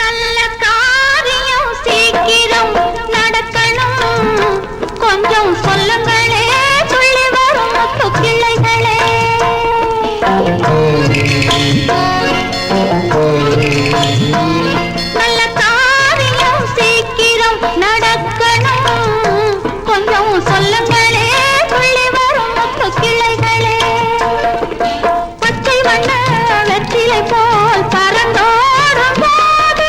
நல்ல காரியம் சீக்கிரம் நடக்கணும், கொஞ்சம் சொல்லுங்களே சொல்லி வரும் முத்து கிளைகளே. நல்ல காரியம் சீக்கிரம் நடக்கணும், கொஞ்சம் சொல்லுங்களே சொல்லி வரும் முத்து கிளைகளே. பச்சை வண்ண வெற்றிலை போல் பறந்தோடும் போது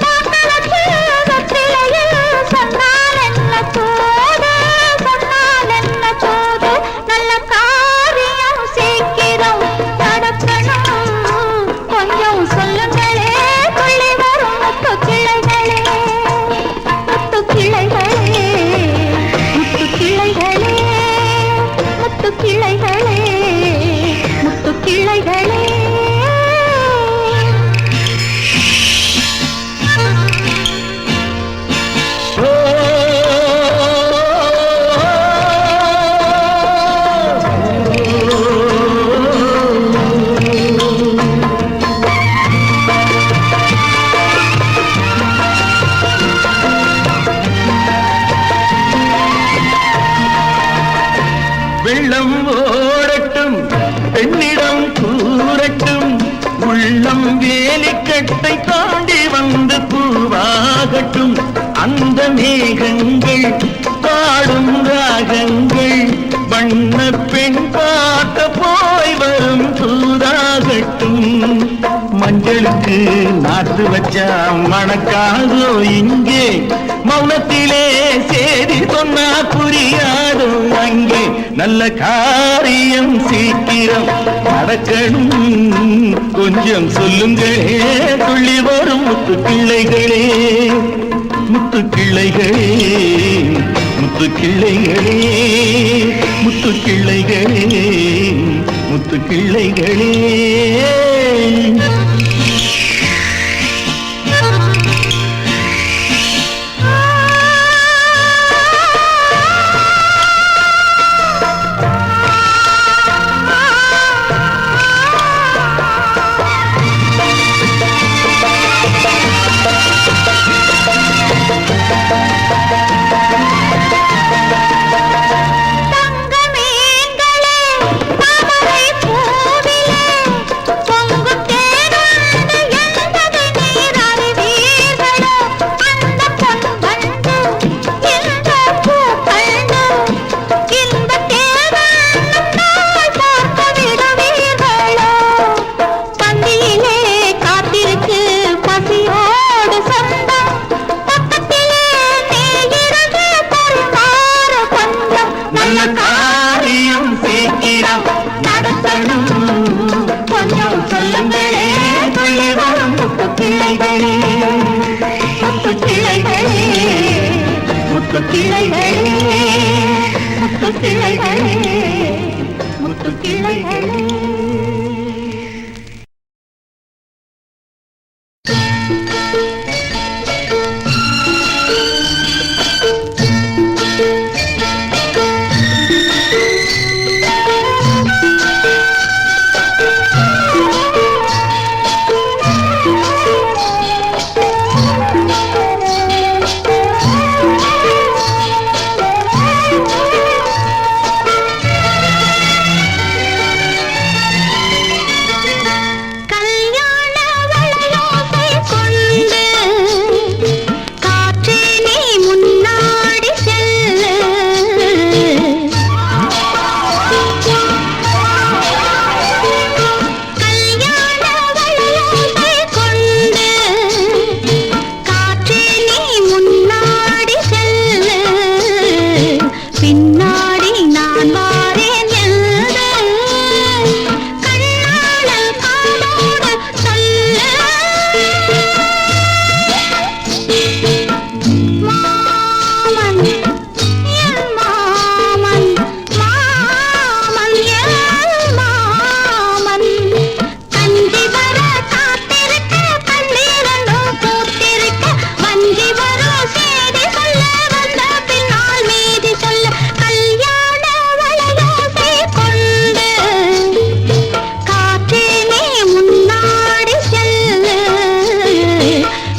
மக்களுக்கு வெற்றிலையில் சொன்னால் என்ன போது, சொன்னால் என்ன போது. நல்ல காரியம் சீக்கிரம் நடக்கணும், கொஞ்சம் சொல்லுங்களே கொள்ளி வரும் முத்து கிளைகளே. முத்து கிளைகளே, முத்து கிளைகளே, முத்து கிளைகளே, முத்து கிளைகளே. வெள்ளம் ஓடட்டும் பெண்ணிடம் கூறட்டும், உள்ளம் வேலிக்கட்டை தாண்டி வந்து பூவாகட்டும். அந்த மேகங்கள் பாடும் ராகங்கள் வண்ண பெண் பார்க்க போய் வரும் தூதாகட்டும். மஞ்சளுக்கு நாட்டு வச்சா மணக்காதோ இங்கே, மௌனத்திலே சேதி சொன்னா புரியாதோ அங்கே. நல்ல காரியம் சீக்கிரம் நடக்கணும், கொஞ்சம் சொல்லுங்களே துள்ளி வரும் முத்து கிளைகளே. முத்து கிளைகளே, முத்து கிளைகளே, முத்து கிளைகளே, முத்து கிளைகளே. நல்ல காரியம் சீக்கிரம் நடத்தணும், கொஞ்சம் சொல்லுங்களே சொல்லி வரும் முத்து கிளைகளே. முத்து கிளைகளே, முத்து கிளைகளே, முத்து கிளைகளே, முத்து கிளைகளே.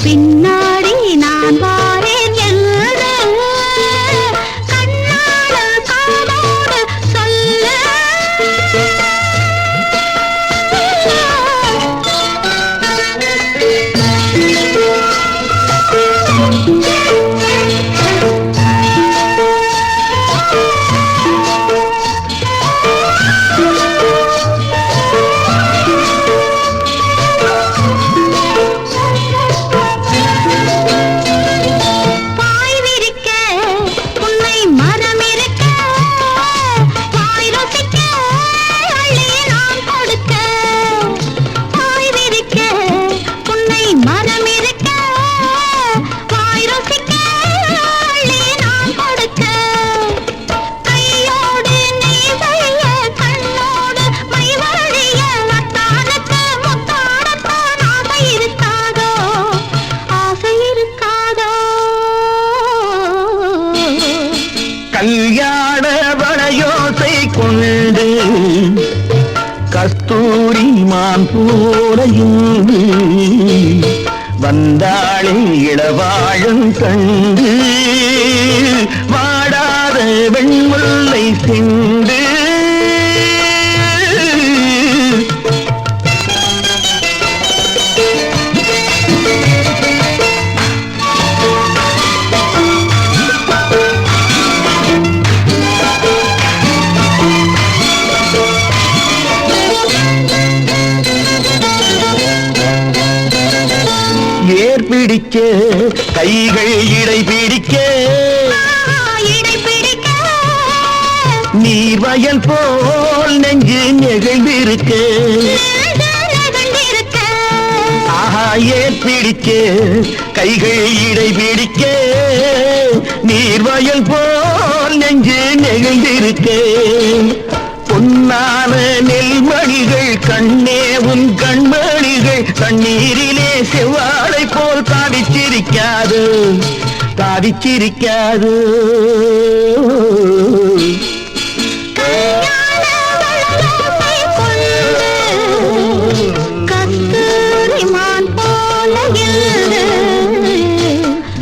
பின்னாடி நான் வாரேன் என்று கண்ணாள காதோடு சொல்ல. கல்யாண வளையோசை கொண்டு கஸ்தூரி மான் போல இங்கு வந்தாளே இளவாழும் கண்டு வாடாத வெண்முல்லை சிந்து. பிடிக்க கைகள் இடை பிடிக்க நீர் வயல் போல் நெஞ்சு நெகிழ்ந்திருக்க. ஆஹா ஏர் பிடிக்க கைகள் இடை பிடிக்க நீர் வயல் போல் நெஞ்சு நெகிழ்ந்திருக்க. பொன்னான நெல்மணிகள் கண்ணே உன் கண்மணிகள் கண்ணீரிலே செவ்வாழை போல் தாவிச்சிரிக்காது தாவிச்சிரிக்காது.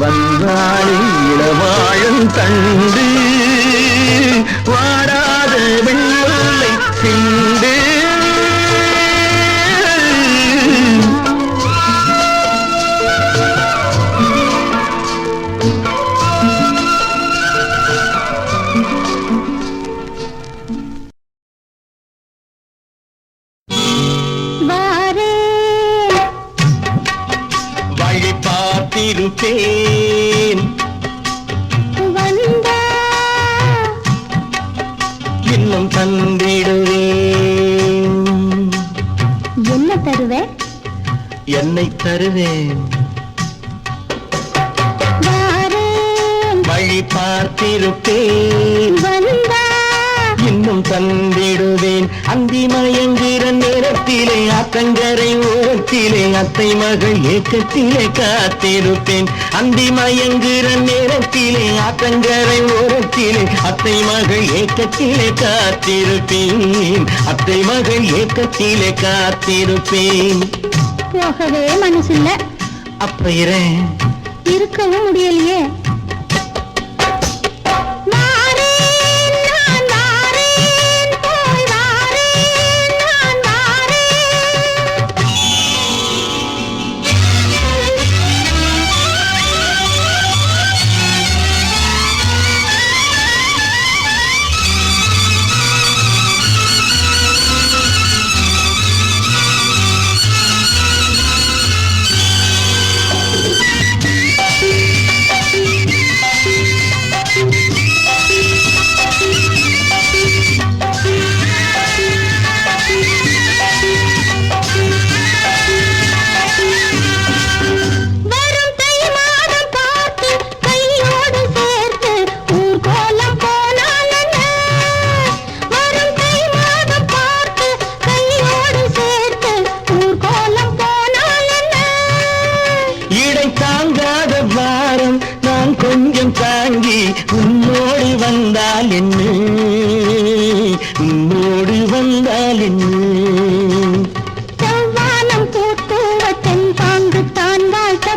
வந்தாளி இளவாழும் தண்டு வாடாத வெண்முல்லை சிந்து. வழி பார்த்திருப்பேன் இன்னும் தந்திடுவேன். என்ன தருவேன்? என்னை தருவேன். வழி பார்த்திருப்பேன் இன்னும் தந்திடுவேன். அந்தி மயங்குகிற நேரத்திலே ஆத்தங்கரை ஓரத்திலே அத்தை மகள் ஏக்கத்திலே காத்திருப்பேன். அந்தி மயங்குகிற நேரத்திலே ஆத்தங்கரை ஓரத்திலே அத்தை மகள் ஏக்கத்திலே காத்திருப்பேன். அத்தை மகள் ஏக்கத்திலே காத்திருப்பேன். போகவே மனசில்ல. அப்ப இருக்கவும் முடியலையே. உன்னோடு வந்தால் என்ன, உன்னோடு வந்தால் என்ன. செவ்வானம் பூத்துவ தென் பாங்கு தான் வாழ்த்த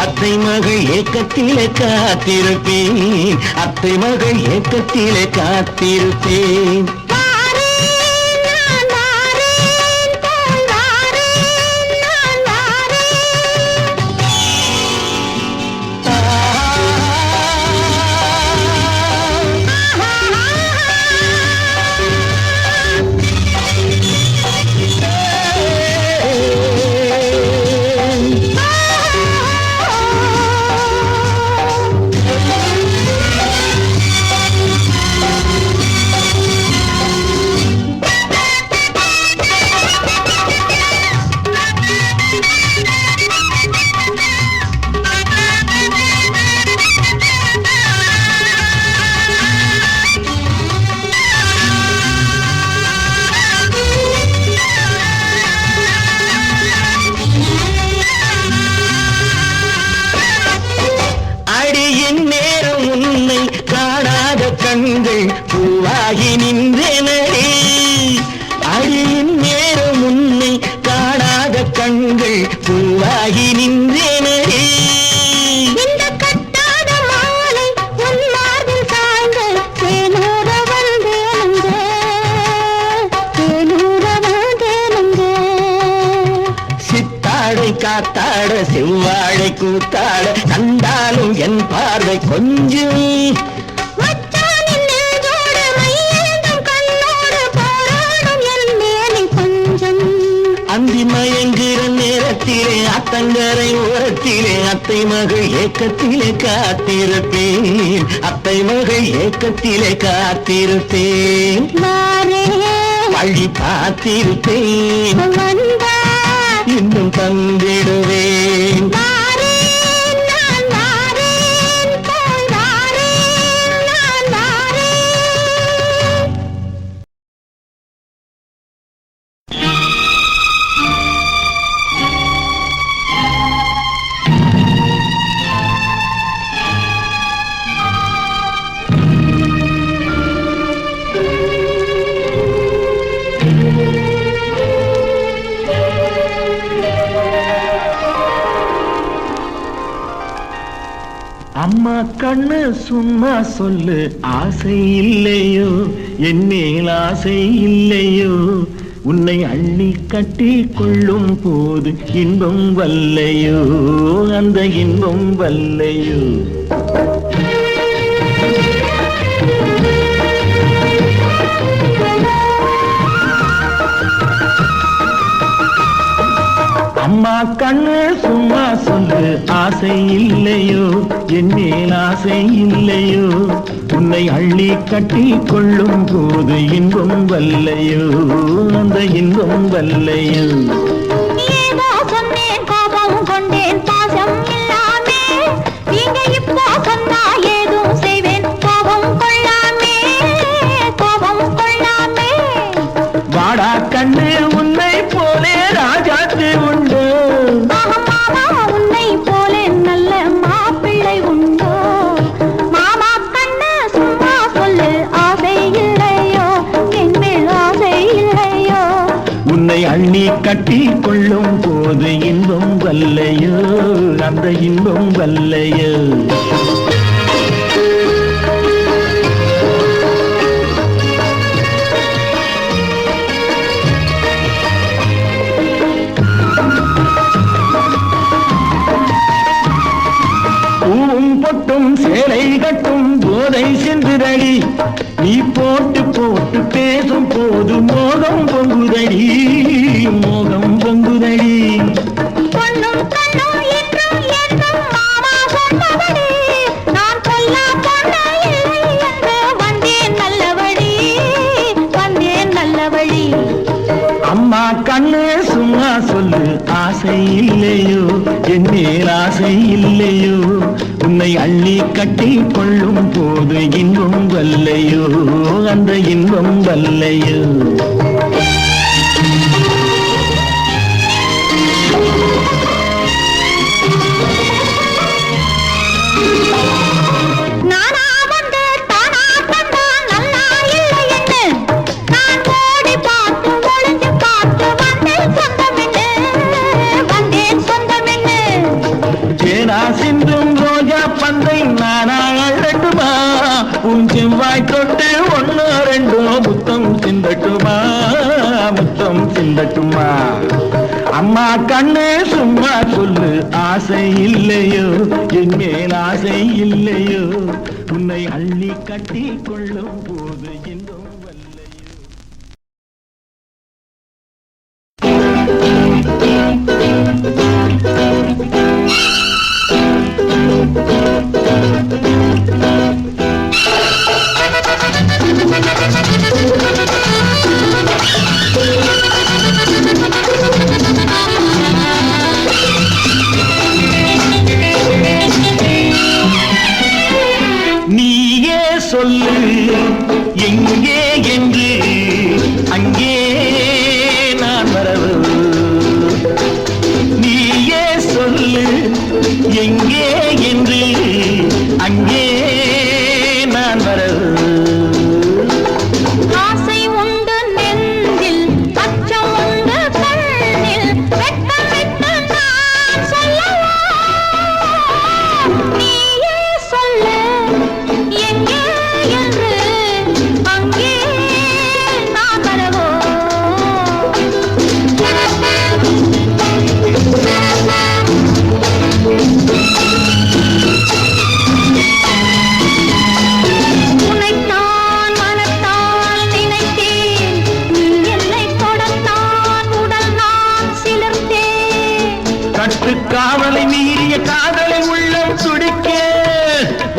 அத்தை மகள் ஏக்கத்திலே காத்திருப்பேன், அத்தை மகள் ஏக்கத்திலே காத்திருப்பேன். கண்கள் பூவாகி நின்றனே, அடியின் நேரம் உன்னை காணாத கண்கள் பூவாகி நின்றனே. இந்த கட்டாத மாலை உன் மார்பில் சாய்ந்து தேனூர வந்தேனுங்க, தேனூர வந்தேனுங்க. சித்தாடை காத்தாட செவ்வாழை கூத்தாட கண்டாலும் என் பார்வை கொஞ்சம் அந்தி மயங்குற நேரத்திலே அத்தங்கரை ஓரத்திலே அத்தை மகள் ஏக்கத்திலே காத்திருப்பேன், அத்தை மகள் ஏக்கத்திலே காத்திருப்பேன். வழி பார்த்திருப்பேன், இன்னும் தந்திடுவேன். அம்மா கண்ணு சும்மா சொல்லு, ஆசை இல்லையோ என் மேல் ஆசை இல்லையோ, உன்னை அள்ளி கட்டி கொள்ளும் போது இன்பம் வல்லையோ, அந்த இன்பம் வல்லையோ. அம்மா கண்ணு சும்மா சொல்லு, ஆசை இல்லையோ என் மேல் ஆசை இல்லையோ, உன்னை அள்ளி கட்டி கொள்ளும் போது இன்பம் வல்லையோ, அந்த இன்பம் வல்லையோ. ஏதோ சொன்னேன் கோபம் கொண்டேன் பாசம் இல்லாமே, நீங்க இப்போ சொன்னா ஏதும் செய்வேன் கோபம் கொள்ளாமே, கோபம் கொள்ளாமே. வாடா கண்ணு உன்னை போலே ராஜாத்து உண்டு, உன்னை போலே நல்ல மாப்பிள்ளை உண்டோ. மாமா கண்ணு சும்மா சொல்லு, ஆசை இல்லையோ என் மேல் ஆசை இல்லையோ, உன்னை அள்ளி கட்டி கொள்ளும் போது இன்பம் வல்லையோ, அந்த இன்பம் வல்லையோ. பொட்டும் சேலை கட்டும் போதை சென்றுதடி, நீ போட்டு போட்டு பேசும் போது மோகம் பொங்குதடி, மோகம் பொங்குதடி. பொண்ணும் கண்ணும் என்றும் என்றும் மாமா சொன்னபடி, நான் சொல்ல பொண்ண இல்லை என்று வந்தேன் நல்ல வழி, வந்தேன் நல்ல வழி. அம்மா கண்ணு சும்மா சொல்லு, ஆசை இல்லையோ என் மேல் ஆசை இல்லையோ, உன்னை அள்ளி கட்டி கொள்ளும் போது இன்பம் வல்லையோ, அந்த இன்பம் வல்லையோ. சிந்தும் ரோஜா பந்தை நானா அழட்டுமா உன் செவ்வாய் தொட்டு ஒன்னு ரெண்டும் முத்தம் சிந்தட்டுமா முத்தம் சிந்தட்டுமா அம்மா கண்ணு சும்மா சொல்லு ஆசை இல்லையோ என் மேல் ஆசை இல்லையோ உன்னை அள்ளி கட்டி கொள்ளும் போது இன்னும் வல்லையோ. நீயே சொல்லு எங்கே என்று அங்கே நான் வரவு நீயே சொல்லு எங்கே என்று அங்கே நான் வரவு ஆசை உண்டு நெஞ்சில் அச்சம் உண்டு கண்ணில் வெட்கம் விட்டு நான் சொல்லவா நீயே சொல்லு எங்கே என்று அங்கே நான் வரவோ உன்னைத்தான் மனத்தால் நினைத்தேன் நீ என்னை தொடத்தான் உடல் நான் சிலிர்த்தேன் கட்டுக்காவலை மீறிய காதலை உள்ளம் துடிக்க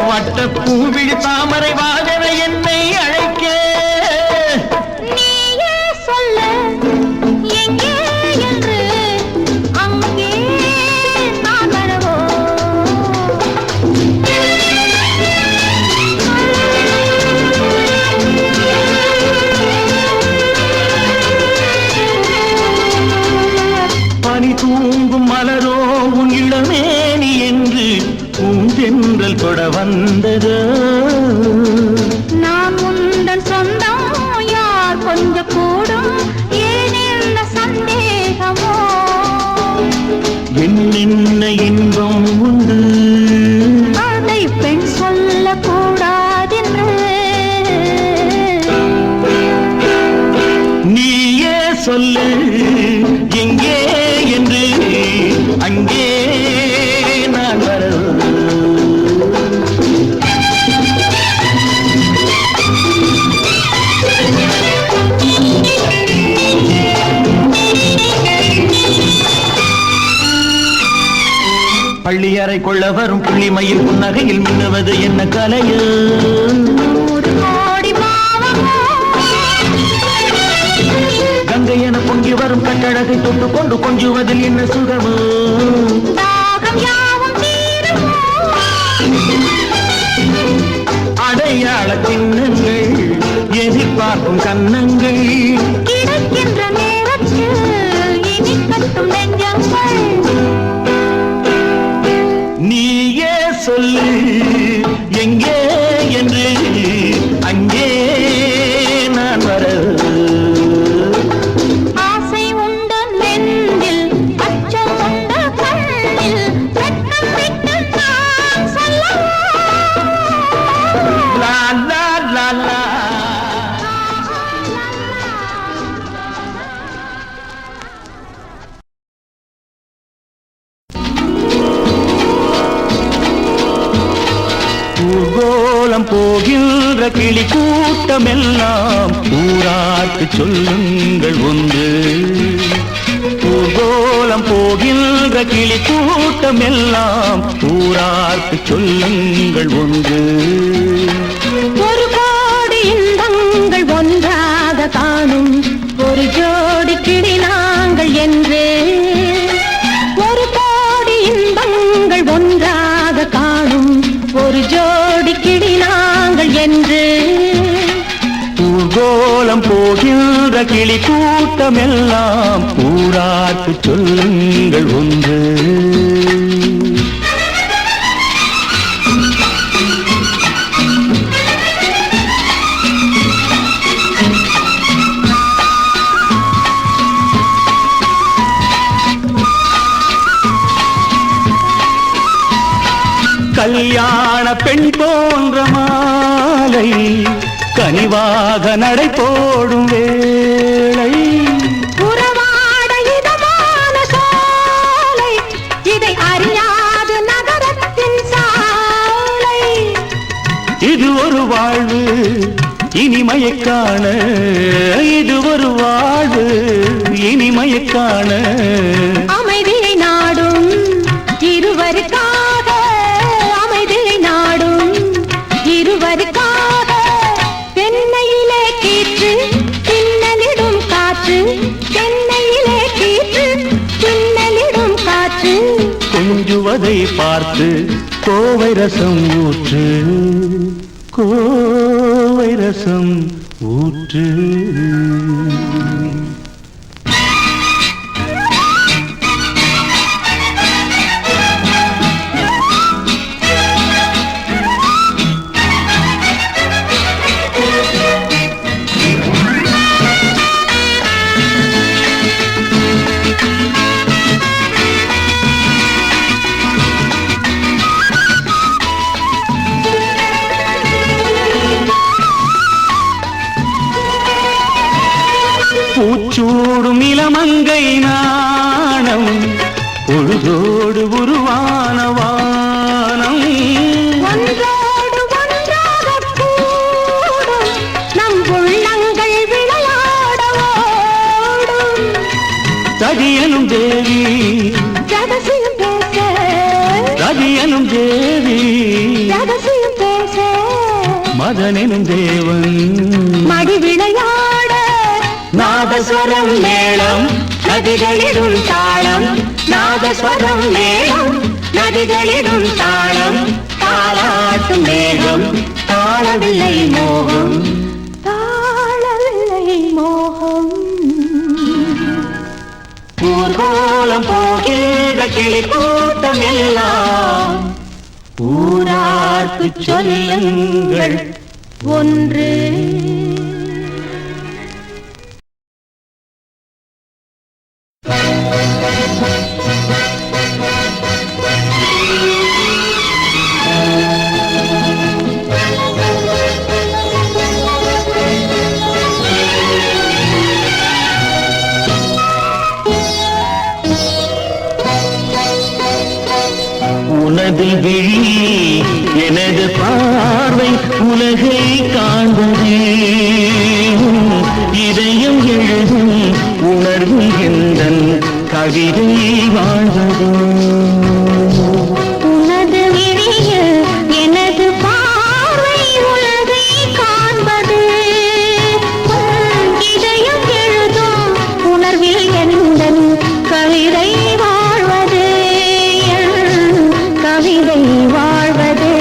வட்ட பூவிழி தாமரை வாகன என்னை அழைக்க நீயே சொல்லு எங்கே என்று அங்கே நான் வரவோ பனி தூங்கும் மலரோ உன் இளமேனி என்று பூஞ்சென்றல் தொட வந்தது நான் உந்தன் சொந்தம் யார் கொஞ்சம் கூடும் ஏன் என்ன சந்தேகமோ என்னென்ன இன்பம் உண்டு அதை பெண் சொல்லக்கூடாதென்று நீயே சொல்லு எங்கே என்று அங்கே நான் வரவு பள்ளியறை கொள்ள வரும் புள்ளிமயில் புன்னகையில் மின்னுவது என்ன கலையோ 100 கோடி பாவமோ கங்கை என பொங்கி வரும் கட்டழகை தொட்டு கொண்டு கொஞ்சுவதில் என்ன சுகமோ தாகம் யாவும் தீருமோ அடையாள சின்னங்கள் எதிர்பார்க்கும் கன்னங்கள் கிடைக்கின்ற நேரத்தில் இனிக்கட்டும் நெஞ்சங்கள் நீயே சொல்லு எங்கே என்று அங்கே நான் வரவு ஆசை உண்டு நெஞ்சில் அச்சம் உண்டு கண்ணில் வெட்கம் விட்டு நான் சொல்லவா லா லா லா லா ஊர்கோலம் போகின்ற கிளி கூட்டமெல்லாம் ஊராட்டு சொல்லுங்கள் ஒன்று ஊர்கோலம் போகின்ற கிளி கூட்டமெல்லாம் ஊராட்டு சொல்லுங்கள் ஒன்று ஒரு கோடி இன்பங்கள் ஒன்றாக காணும் ஒரு ஜோடி கிளி நாங்கள் என்று ஒரு கோடி இன்பங்கள் ஒன்றாக காணும் ஒரு ஜோடி கிளி நாங்கள் என்று ஊர்கோலம் போகின்ற கிளி கூட்டமெல்லாம் ஊராட்டு சொல்லுங்கள் ஒன்று கல்யாண பெண் போன்ற மாலை கனிவாக நடை போடும் வேளை உறவாட இதமான சோலை இதை அறியாது நகரத்தின் சாலை இது ஒரு வாழ்வு இனிமையை காண இது ஒரு வாழ்வு இனிமையை காண அமைதியை நாடும் இருவருக்காக அமைதியை நாடும் இருவருக்காக தென்னையிலே கீற்று பின்னலிடும் காற்று தென்னையிலே கீற்று பின்னலிடும் காற்று கொஞ்சுவதை பார்த்து கோவை ரசம் ஊற்று கோவை ரசம் ஊற்று பூச்சூடும் இளமங்கை நாணம் பொழுதோடு உருவான வானம் ஒன்றோடு ஒன்றாகக் கூடும் நம் உள்ளங்கள் விளையாட ஓடும் ரதியனும் தேவி ரகசியம் பேச ரதியனும் தேவி ரகசியம் பேச மதனெனும் தேவன் மடி விளையாட நாதஸ்வரம் மேளம் நதிகளிடும் தாளம் நாதஸ்வரம் மேளம் நதிகளிடும் தாளம் தாளாட்டும் மேகம் தாளவில்லை மோகம் தாளவில்லை மோகம் ஊர்கோலம் போகின்ற கிளி கூட்டம் எல்லாம் ஊரார்க்கு சொல்லுங்கள் ஒன்று உனது விழி எனது பார்வை உலகை காண்பது இதயம் எழுதும் உணர்வு எந்தன் கவிதை வாழ்வது உனது விழியில் எனது பார்வை உலகை காண்பது இதயம் எழுதும் உணர்வில் எந்தன் கவிதை வாழ்வது கவிதை வாழ்வது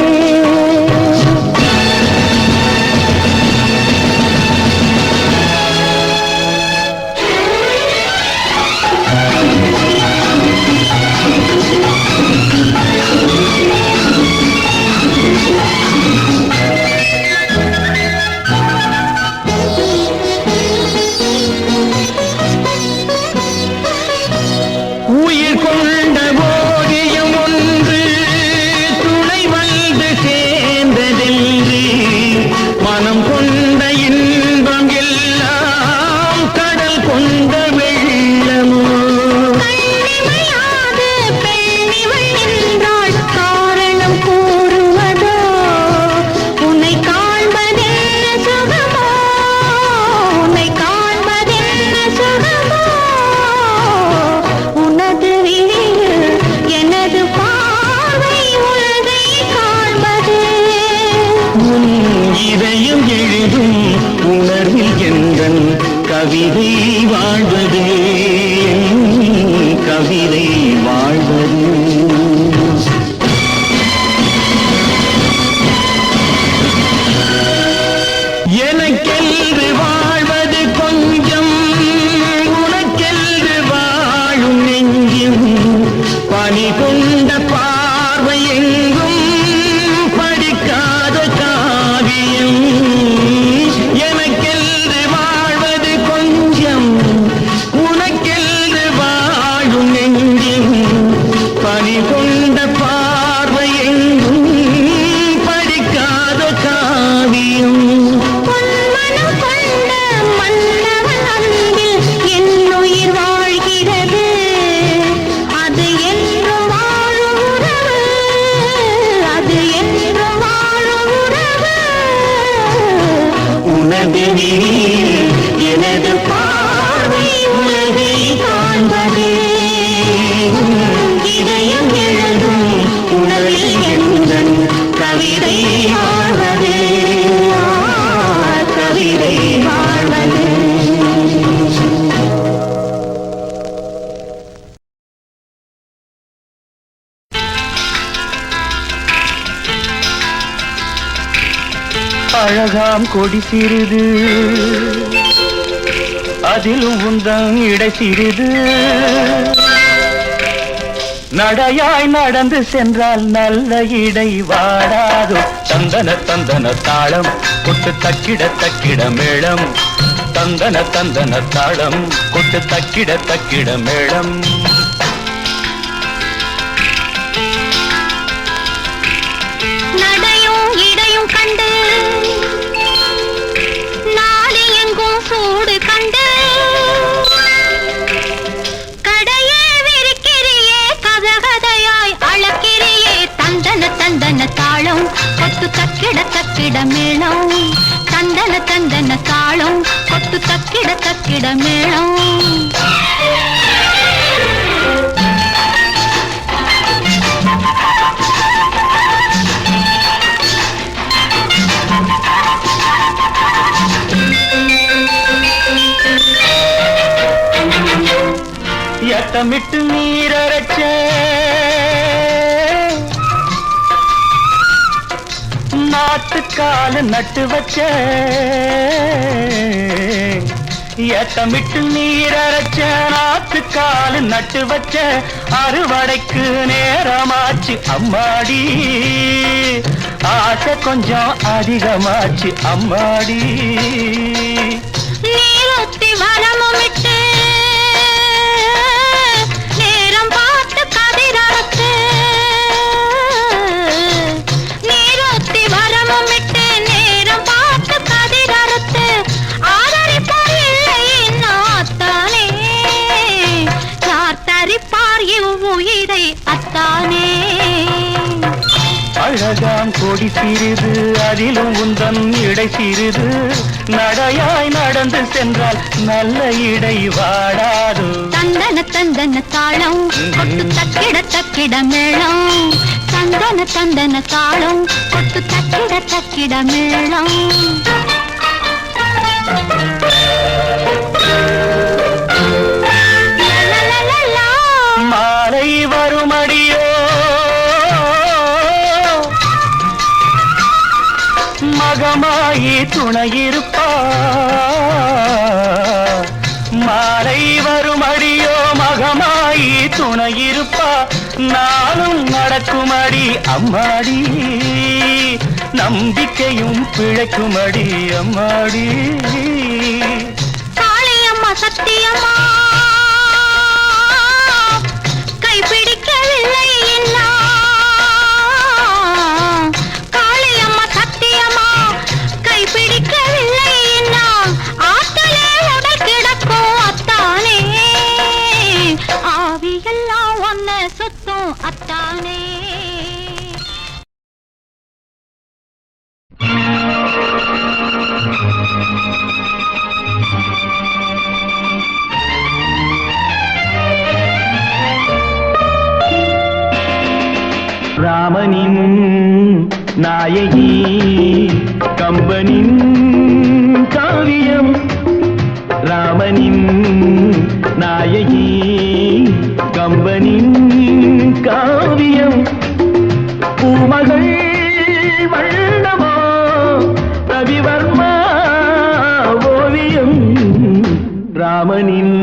உயிர் கொண்ட ஓவியம் ஒன்று துணை வந்து சேர்ந்ததென்று மனம் கொண்ட இன்பம் எல்லாம் கடல் கொண்ட வெள்ளமோ கண்ணிமையாது பெண்ணிவள் என்றாள் காரணம் கூறுவதோ உன்னை காண்பதென்ன சுகமோ உன்னை காண்பதென்ன சுகமோ உனது விழியில் எனது பார்வை உலகை காண்பது உன் இதயம் எழுதும் உணர்வில் எந்தன் கவிதை வாழ்வது கவிதை வாழ்வது எனக்கென்று வாழ்வது கொஞ்சம் உனக்கென்று வாழும் நெஞ்சும் பனி கொண்ட பார்வை எங்கும் படிக்காத காவியம் எனக்கென்று வாழ்வது கொஞ்சம் நிலவினி எனது பார்வை உலகை காண்பது இதயம் எழுதும் உணவில் எந்தன் கவிதை வாழ்வது கவிதை வாழ்வது அழகாம் கொடி சிறிது அதிலும் உந்தன் இடை சிறிது நடையாய் நடந்து சென்றால் நல்ல இடை வாடாதோ தந்தன தந்தன தாளம் கொட்டு தக்கிட தக்கிட மேளம் தந்தன தந்தன தாளம் கொட்டு தக்கிட தக்கிட மேளம் நடையும் இடையும் கண்டு நாளை எங்கும் சூடு கண்டு கடையே விரிக்கிறியே கதகதையாய் அழக்கிறியே தந்தன தந்தன தாளம் கொட்டு தக்கிட தக்கிட மேளம் தந்தன தந்தன தாளம் கொட்டு தக்கிட தக்கிட மேளம் எட்டமிட்டு நீரச்ச நாட்டுக்கால நட்டு வச்ச எட்டமிட்டு நீரச்ச நாட்டுக்கால நட்டு வச்ச அறுவடைக்கு நேரமாச்சு அம்மாடி ஆசை கொஞ்சம் அதிகமாச்சு அம்மாடி நீரொத்தி வரமும் விட்டு அழகாம் கொடி சிறிது அதிலும் உந்தன் இடை சிறிது நடையாய் நடந்து சென்றால் நல்ல இடை வாடாது தந்தன தந்தன தாளம் கொட்டு தக்கிட தக்கிட மேளம் தந்தன தந்தன தாளம் கொட்டு தக்கிட தக்கிட மேளம் மாலை வருமடியோ மகமாயி துணையிருப்பா மாலை வருமடியோ மகமாயி துணையிருப்பா நானும் நடக்குமடி அம்மாடி நம்பிக்கையும் பிழைக்குமடி அம்மாடி காளியம்மா சத்தியம்மா கைப்பிடிக்கவில்லை என்ன காளியம்மா சத்தியம்மா கைப்பிடிக்கவில்லை என்ன ஆத்தலே உடல் கிடக்கும் அத்தானே ஆவியெல்லாம் ஒன்ன சுத்தும் அத்தானே ராமனின் நாயகி கம்பனின் காவியம் ராமனின் நாயகி கம்பனின் காவியம் பூமகள் வண்ணமோ ரவிவர்மா ஓவியம் ராமனின்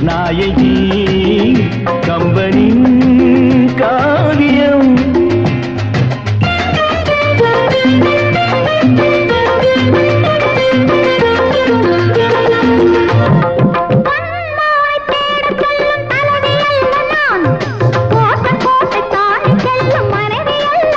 நாயகி கம்பனின் காவியம் கோட்டை தாண்டி செல்லும் மனைவி அல்ல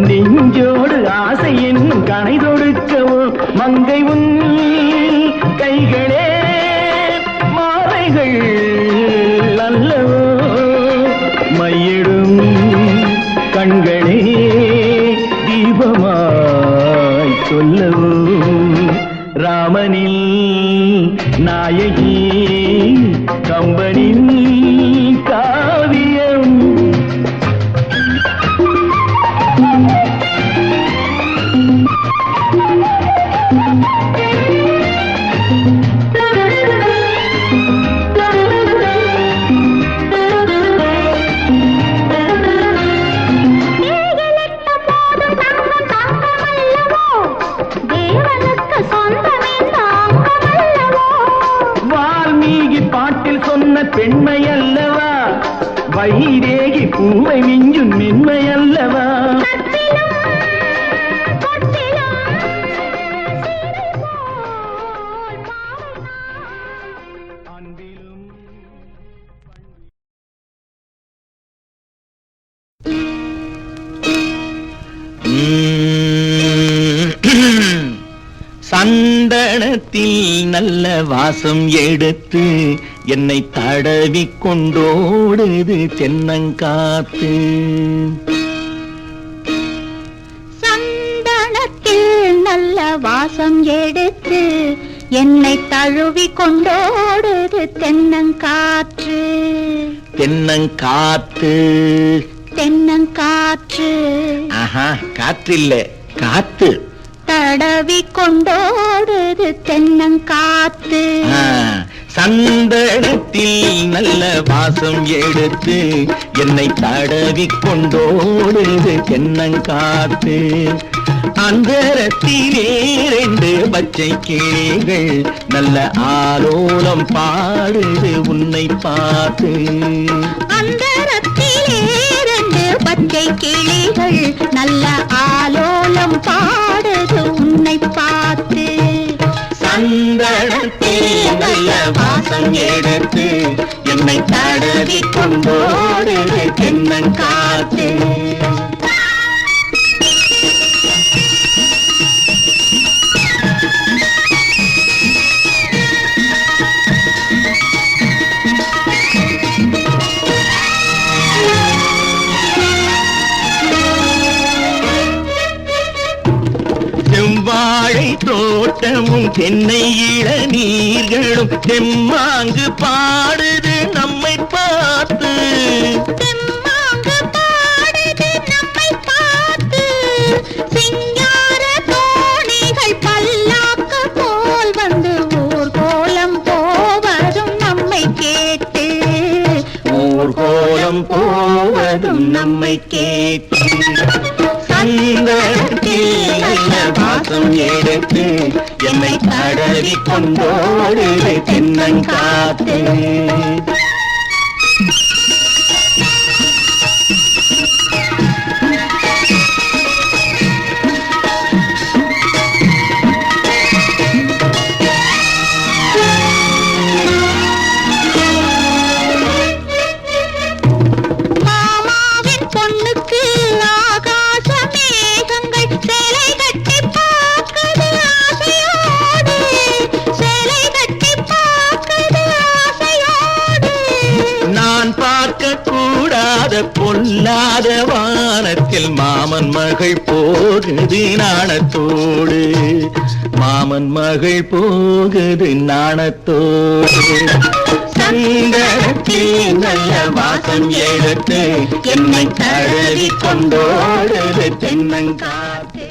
நெஞ்சோடு ஆசை என்னும் கணை தொடுக்கவோ மங்கை உன் கைகளே மாலைகள் அல்லவோ மையிடும் கண்களே தீபமாய் சொல்லவோ ராமனில் நாயகி கம்பனின் காவியம் பெண்மை அல்லவா வைதேகி பூவை மிஞ்சும் மென்மை அல்லவா சந்தனத்தில் நல்ல வாசம் எடுத்து என்னை தடவி கொண்டோடுது தென்னங்காத்து சந்தனத்தில் நல்ல வாசம் எடுத்து என்னை தழுவி கொண்டோடுது தென்னங்காற்று தென்னங்காத்து தென்னங்காற்று ஆஹா காற்று இல்ல காத்து தடவி கொண்டோடுது தென்னங்காத்து சந்தனத்தில் நல்ல வாசம் எடுத்து என்னை தடவி கொண்டோடுது தென்னங்காத்து அந்தரத்திலே 2 பச்சை கிளிகள் நல்ல ஆலோலம் பாடுது உன்னை பார்த்து அந்தரத்திலே 2 பச்சை கிளிகள் நல்ல ஆலோலம் பாடுது உன்னை பார்த்து சந்தனத்தில் நல்ல வாசம் எடுத்து என்னை தடவி கொண்டோடுது தென்னங்காத்து செவ்வாழை தோட்டமும் தென்னை இளநீர்களும் தெம்மாங்கு பாடுது நம்மை பார்த்து தெம்மாங்கு பாடுது நம்மை பார்த்து சிங்கார தோணிகள் பல்லாக்கு போல் வந்து ஊர்கோலம் போவதும் நம்மை கேட்டு ஊர்கோலம் போவதும் நம்மை கேட்டு சந்தனத்தில் நல்ல வாசம் எடுத்து என்னை தடவி கொண்டோடுது தென்னங்காத்து பொல்லாத வானத்தில் மாமன் மகள் போகுது நாணத்தோடு மாமன் மகள் போகுது நாணத்தோடு சந்தனத்தில் நல்ல வாசம் எடுத்து என்னை தழுவி கொண்டோடுது தென்னங்காத்து